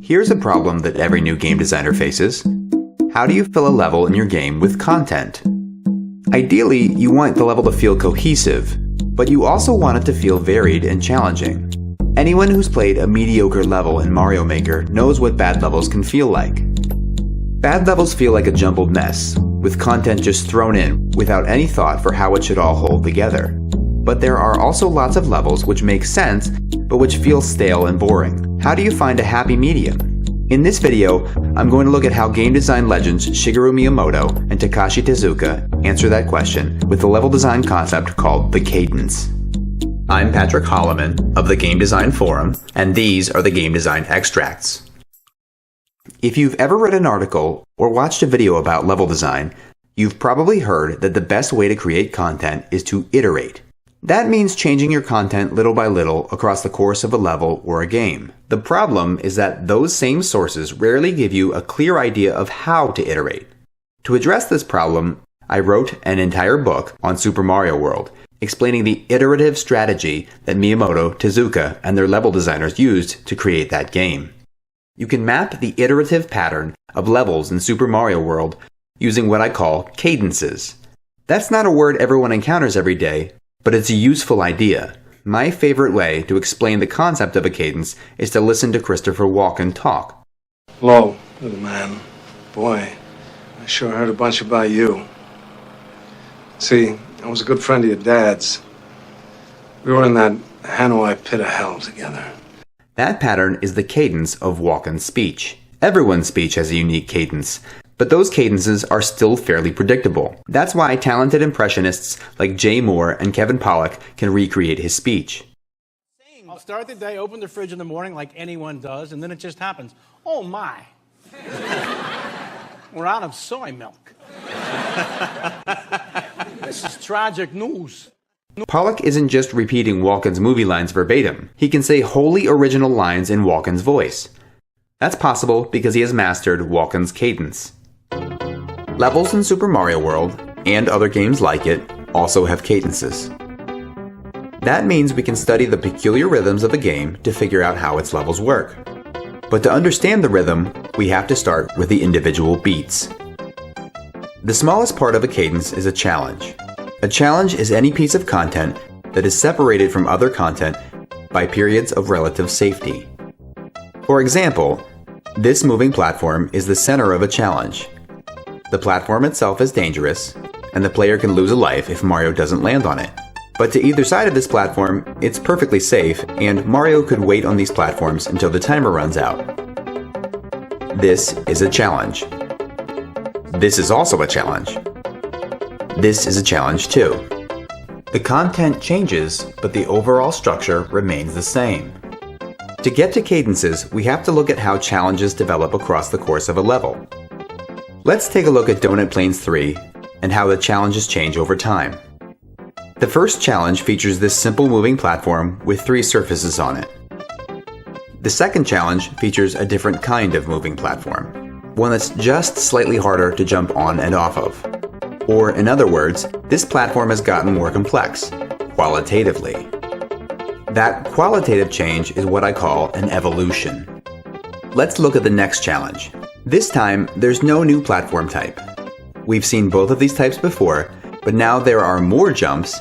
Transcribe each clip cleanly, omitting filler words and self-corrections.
Here's a problem that every new game designer faces. How do you fill a level in your game with content? Ideally, you want the level to feel cohesive, but you also want it to feel varied and challenging. Anyone who's played a mediocre level in Mario Maker knows what bad levels can feel like. Bad levels feel like a jumbled mess, with content just thrown in without any thought for how it should all hold together. But there are also lots of levels which make sense, but which feel stale and boring. How do you find a happy medium? In this video, I'm going to look at how game design legends Shigeru Miyamoto and Takashi Tezuka answer that question with a level design concept called the cadence. I'm Patrick Holloman of the Game Design Forum, and these are the Game Design Extracts. If you've ever read an article or watched a video about level design, you've probably heard that the best way to create content is to iterate. That means changing your content little by little across the course of a level or a game. The problem is that those same sources rarely give you a clear idea of how to iterate. To address this problem, I wrote an entire book on Super Mario World, explaining the iterative strategy that Miyamoto, Tezuka, and their level designers used to create that game. You can map the iterative pattern of levels in Super Mario World using what I call cadences. That's not a word everyone encounters every day, but it's a useful idea. My favorite way to explain the concept of a cadence is to listen to Christopher Walken talk. Hello, little man. Boy, I sure heard a bunch about you. See, I was a good friend of your dad's. We were in that Hanoi pit of hell together. That pattern is the cadence of Walken's speech. Everyone's speech has a unique cadence, but those cadences are still fairly predictable. That's why talented impressionists like Jay Moore and Kevin Pollack can recreate his speech. I'll start the day, open the fridge in the morning like anyone does, and then it just happens. Oh my. We're out of soy milk. This is tragic news. Pollack isn't just repeating Walken's movie lines verbatim. He can say wholly original lines in Walken's voice. That's possible because he has mastered Walken's cadence. Levels in Super Mario World, and other games like it, also have cadences. That means we can study the peculiar rhythms of a game to figure out how its levels work. But to understand the rhythm, we have to start with the individual beats. The smallest part of a cadence is a challenge. A challenge is any piece of content that is separated from other content by periods of relative safety. For example, this moving platform is the center of a challenge. The platform itself is dangerous, and the player can lose a life if Mario doesn't land on it. But to either side of this platform, it's perfectly safe, and Mario could wait on these platforms until the timer runs out. This is a challenge. This is also a challenge. This is a challenge too. The content changes, but the overall structure remains the same. To get to cadences, we have to look at how challenges develop across the course of a level. Let's take a look at Donut Plains 3 and how the challenges change over time. The first challenge features this simple moving platform with 3 surfaces on it. The second challenge features a different kind of moving platform, one that's just slightly harder to jump on and off of. Or in other words, this platform has gotten more complex, qualitatively. That qualitative change is what I call an evolution. Let's look at the next challenge. This time, there's no new platform type. We've seen both of these types before, but now there are more jumps,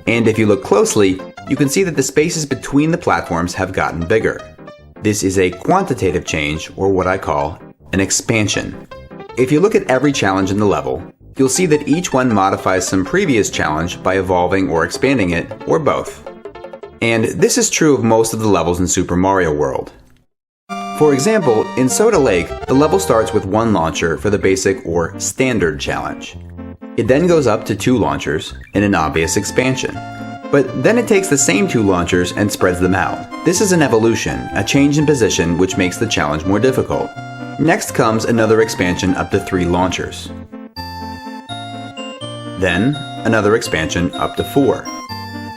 and if you look closely, you can see that the spaces between the platforms have gotten bigger. This is a quantitative change, or what I call an expansion. If you look at every challenge in the level, you'll see that each one modifies some previous challenge by evolving or expanding it, or both. And this is true of most of the levels in Super Mario World. For example, in Soda Lake, the level starts with 1 launcher for the basic or standard challenge. It then goes up to 2 launchers in an obvious expansion. But then it takes the same 2 launchers and spreads them out. This is an evolution, a change in position which makes the challenge more difficult. Next comes another expansion up to 3 launchers. Then, another expansion up to 4.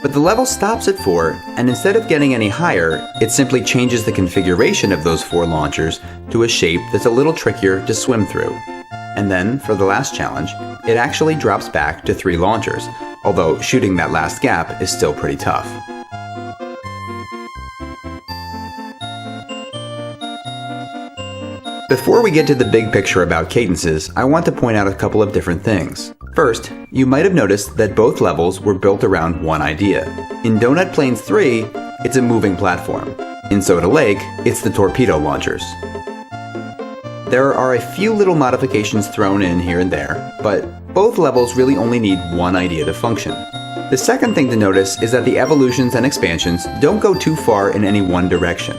But the level stops at 4, and instead of getting any higher, it simply changes the configuration of those 4 launchers to a shape that's a little trickier to swim through. And then, for the last challenge, it actually drops back to 3 launchers, although shooting that last gap is still pretty tough. Before we get to the big picture about cadences, I want to point out a couple of different things. First, you might have noticed that both levels were built around one idea. In Donut Plains 3, it's a moving platform. In Soda Lake, it's the torpedo launchers. There are a few little modifications thrown in here and there, but both levels really only need one idea to function. The second thing to notice is that the evolutions and expansions don't go too far in any one direction.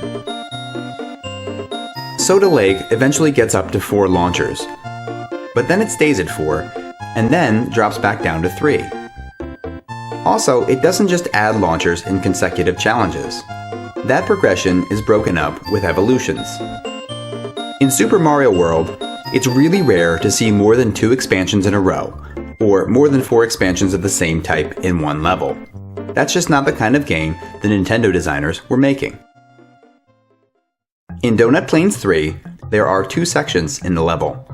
Soda Lake eventually gets up to 4 launchers, but then it stays at 4, and then drops back down to 3. Also, it doesn't just add launchers in consecutive challenges. That progression is broken up with evolutions. In Super Mario World, it's really rare to see more than 2 expansions in a row, or more than 4 expansions of the same type in one level. That's just not the kind of game the Nintendo designers were making. In Donut Plains 3, there are 2 sections in the level.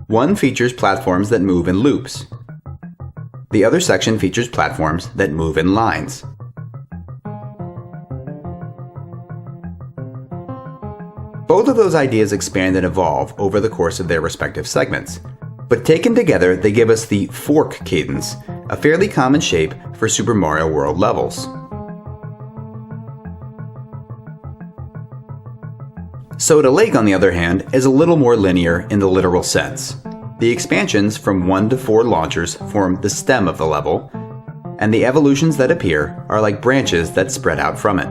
One features platforms that move in loops. The other section features platforms that move in lines. Both of those ideas expand and evolve over the course of their respective segments, but taken together they give us the fork cadence, a fairly common shape for Super Mario World levels. Soda Lake, on the other hand, is a little more linear in the literal sense. The expansions from 1 to 4 launchers form the stem of the level, and the evolutions that appear are like branches that spread out from it.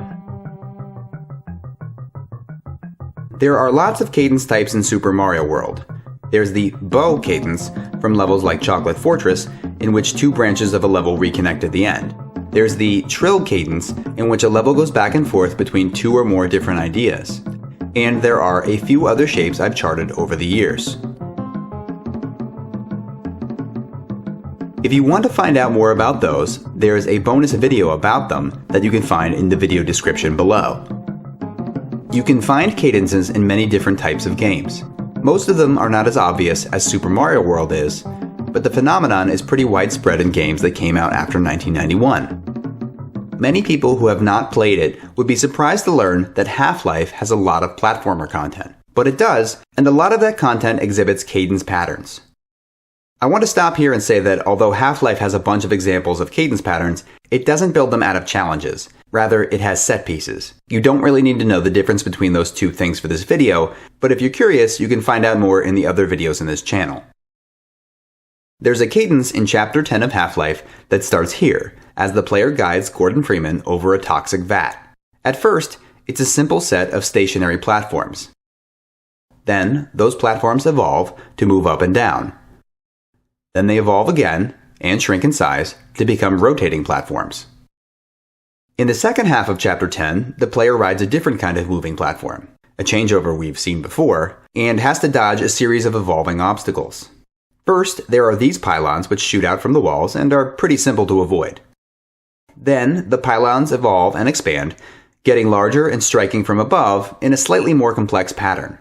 There are lots of cadence types in Super Mario World. There's the bow cadence from levels like Chocolate Fortress, in which 2 branches of a level reconnect at the end. There's the trill cadence, in which a level goes back and forth between 2 or more different ideas. And there are a few other shapes I've charted over the years. If you want to find out more about those, there's a bonus video about them that you can find in the video description below. You can find cadences in many different types of games. Most of them are not as obvious as Super Mario World is, but the phenomenon is pretty widespread in games that came out after 1991. Many people who have not played it would be surprised to learn that Half-Life has a lot of platformer content. But it does, and a lot of that content exhibits cadence patterns. I want to stop here and say that although Half-Life has a bunch of examples of cadence patterns, it doesn't build them out of challenges. Rather, it has set pieces. You don't really need to know the difference between those two things for this video, but if you're curious, you can find out more in the other videos in this channel. There's a cadence in Chapter 10 of Half-Life that starts here, as the player guides Gordon Freeman over a toxic vat. At first, it's a simple set of stationary platforms. Then, those platforms evolve to move up and down. Then they evolve again, and shrink in size, to become rotating platforms. In the second half of Chapter 10, the player rides a different kind of moving platform, a changeover we've seen before, and has to dodge a series of evolving obstacles. First, there are these pylons which shoot out from the walls and are pretty simple to avoid. Then, the pylons evolve and expand, getting larger and striking from above in a slightly more complex pattern.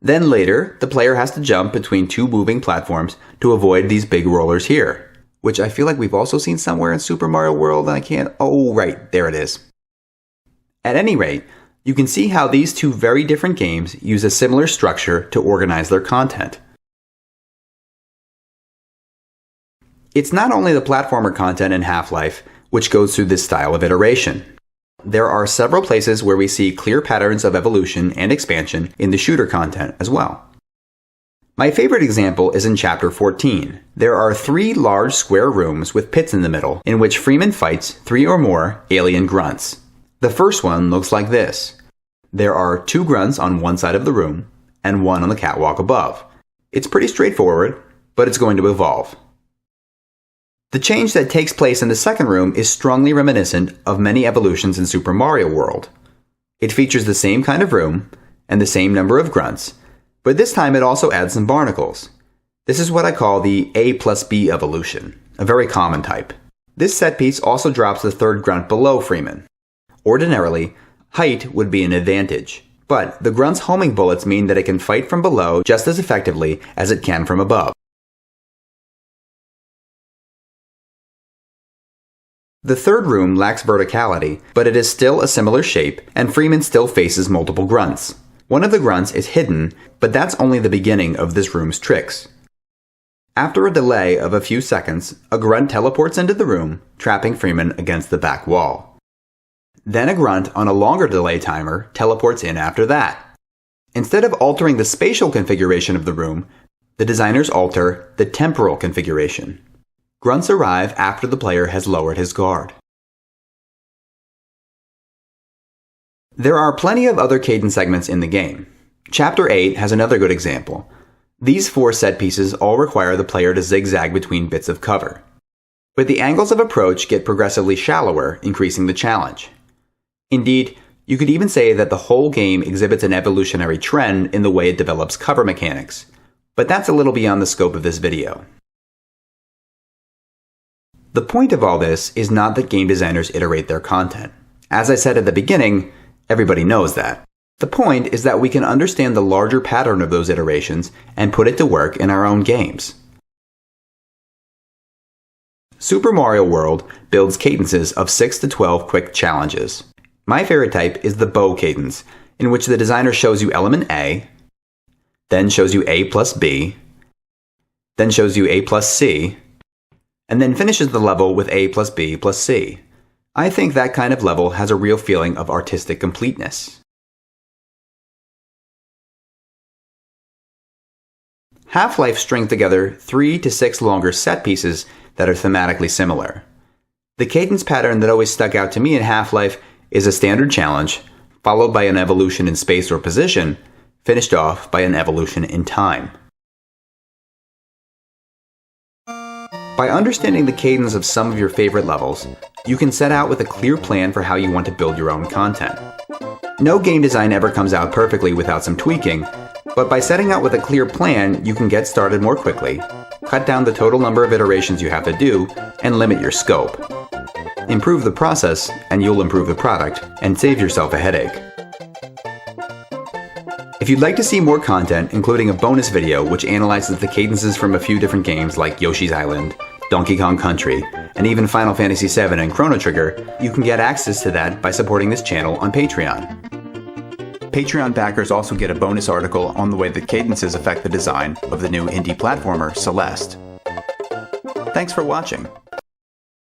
Then later, the player has to jump between 2 moving platforms to avoid these big rollers here, which I feel like we've also seen somewhere in Super Mario World and I can't... Oh, right, there it is. At any rate, you can see how these 2 very different games use a similar structure to organize their content. It's not only the platformer content in Half-Life which goes through this style of iteration. There are several places where we see clear patterns of evolution and expansion in the shooter content as well. My favorite example is in Chapter 14. There are 3 large square rooms with pits in the middle, in which Freeman fights 3 or more alien grunts. The first one looks like this. There are 2 grunts on one side of the room, and 1 on the catwalk above. It's pretty straightforward, but it's going to evolve. The change that takes place in the second room is strongly reminiscent of many evolutions in Super Mario World. It features the same kind of room, and the same number of grunts, but this time it also adds some barnacles. This is what I call the A plus B evolution, a very common type. This set piece also drops the third grunt below Freeman. Ordinarily, height would be an advantage, but the grunt's homing bullets mean that it can fight from below just as effectively as it can from above. The third room lacks verticality, but it is still a similar shape, and Freeman still faces multiple grunts. One of the grunts is hidden, but that's only the beginning of this room's tricks. After a delay of a few seconds, a grunt teleports into the room, trapping Freeman against the back wall. Then a grunt on a longer delay timer teleports in after that. Instead of altering the spatial configuration of the room, the designers alter the temporal configuration. Grunts arrive after the player has lowered his guard. There are plenty of other cadence segments in the game. Chapter 8 has another good example. These 4 set pieces all require the player to zigzag between bits of cover. But the angles of approach get progressively shallower, increasing the challenge. Indeed, you could even say that the whole game exhibits an evolutionary trend in the way it develops cover mechanics, but that's a little beyond the scope of this video. The point of all this is not that game designers iterate their content. As I said at the beginning, everybody knows that. The point is that we can understand the larger pattern of those iterations and put it to work in our own games. Super Mario World builds cadences of 6 to 12 quick challenges. My favorite type is the bow cadence, in which the designer shows you element A, then shows you A plus B, then shows you A plus C, and then finishes the level with A plus B plus C. I think that kind of level has a real feeling of artistic completeness. Half-Life string together 3 to 6 longer set pieces that are thematically similar. The cadence pattern that always stuck out to me in Half-Life is a standard challenge, followed by an evolution in space or position, finished off by an evolution in time. By understanding the cadence of some of your favorite levels, you can set out with a clear plan for how you want to build your own content. No game design ever comes out perfectly without some tweaking, but by setting out with a clear plan, you can get started more quickly, cut down the total number of iterations you have to do, and limit your scope. Improve the process, and you'll improve the product, and save yourself a headache. If you'd like to see more content, including a bonus video which analyzes the cadences from a few different games like Yoshi's Island, Donkey Kong Country, and even Final Fantasy VII and Chrono Trigger, you can get access to that by supporting this channel on Patreon. Patreon backers also get a bonus article on the way that cadences affect the design of the new indie platformer Celeste. Thanks for watching.